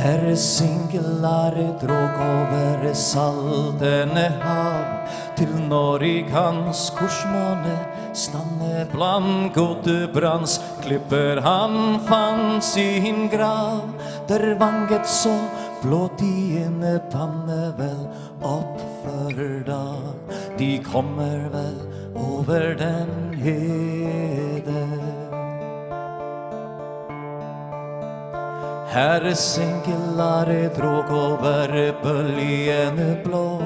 Herre singelare drog over saltene hav, til Norge hans korsmåne stanne bland gode branns, klipper han fann sin grav, der vanget så blåtiende panne vel oppfør dag, de kommer vel over den hede. Herre singelare drog over bøljene blå,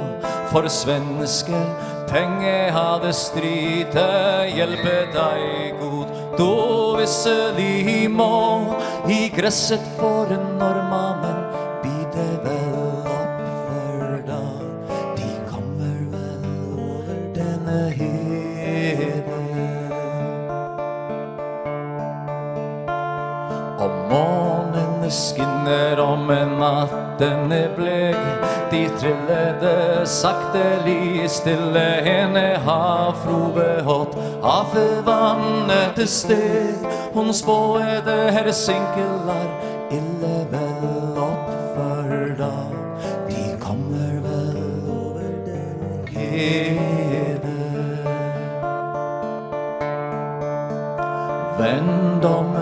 for svenske penge hadde stride, hjelpe deg god, då visselig må, i gresset for norrmannen bide vel oppfør dag, de kommer vel over denne hede. Og månen skinner om natten blek, de trillede saktelig stille, henne har frove hopp av vannet steg, hun spåede herre sinkelar ille vel oppfør dag, de kommer vel over den hede. Vend om,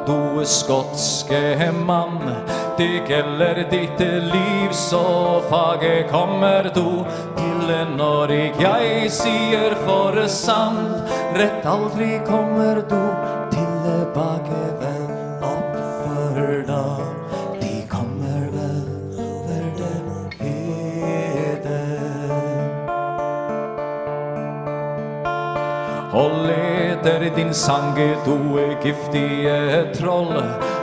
du skotske mann, det gjelder ditt liv, så fage kommer du til Norge. Jeg sier for sant, rett aldri kommer du tilbake vel oppfør dag, de kommer vel over den hede. Og leder din sange, du giftige troll,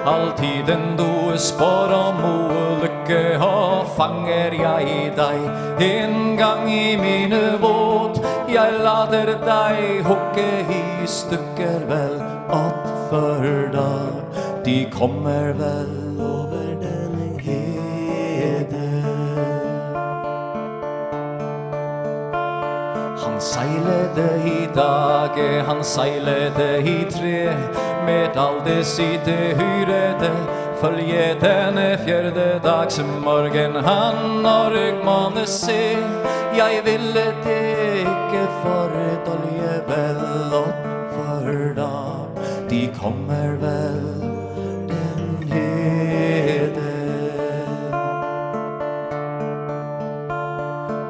alltiden du spår om ulykke, og fanger jeg deg en gang i mine våt, jeg lader deg hukke i stykker vel oppfør dag, de kommer vel over den hede. Han seilede i dage, han seilede i tre, med all det sitte hyrede, følge denne fjerde dags morgen, han Norge måne se, jeg ville det ikke fordolje vel oppfør dag, de kommer vel den hede.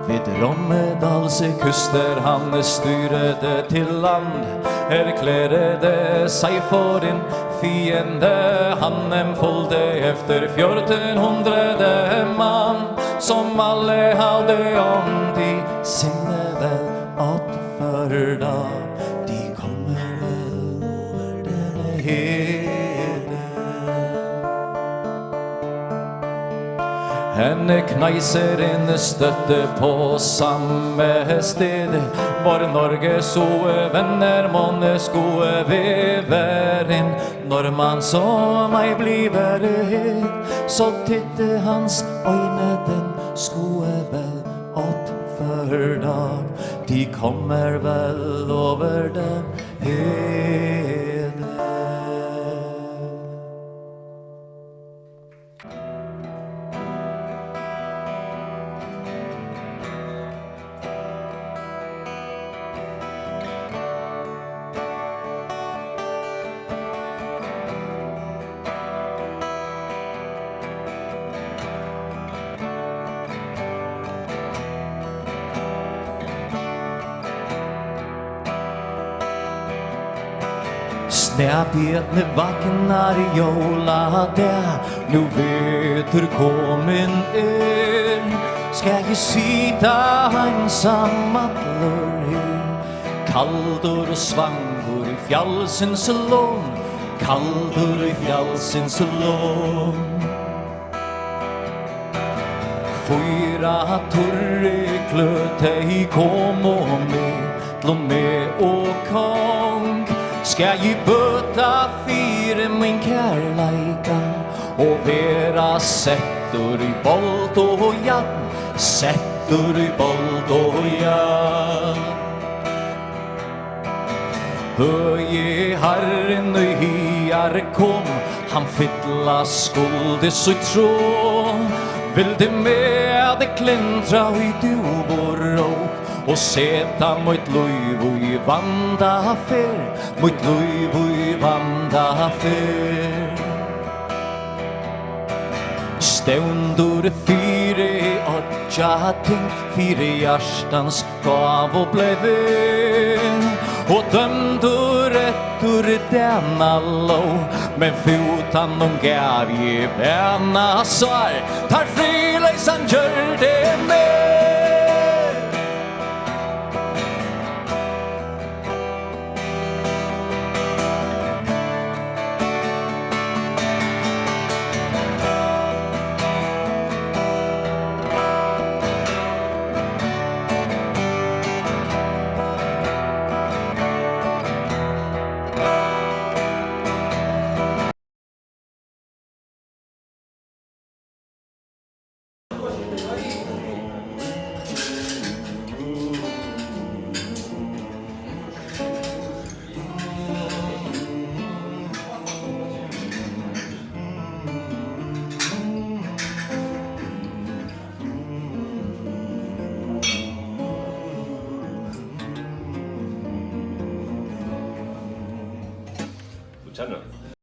Vid Rommedals kuster han styrede til land, erklærede seg for en fiende, han empolde efter 1400 mann, som alle hadde ånd i sinne vel oppfør dag, de kommer vel over denne hede. Henne kneiser en støtte på samme sted, hvor Norge så venner måne skoe vever inn, når man så meg bliver het, så titte hans øyne den skoe vel oppfør dag, de kommer vel over den hede. Snæbjørne vaknar i jola der, nu vetur komin skal jeg sita ensam allur her, kaldur og svangur i fjallsins lån, kaldur i fjallsins lån. Fyra torre kløte i kom og med og kong, skal jeg bøta fire min kærleika, og vera settur i bold og jadn, settur i bold og jadn. Høye Herren og hiar kom, Han fylla skuld i sitt tro. Vill det med det klintra i duvor och seta mot luiv i vanda fer, mot luiv i vanda fer. Ståndur fyre åtja ting, fyre hjärstans gav och blev och dömdur ettur denna lov, men fotan gav i vänna svar, tar frilägsan gör det med. Känner du?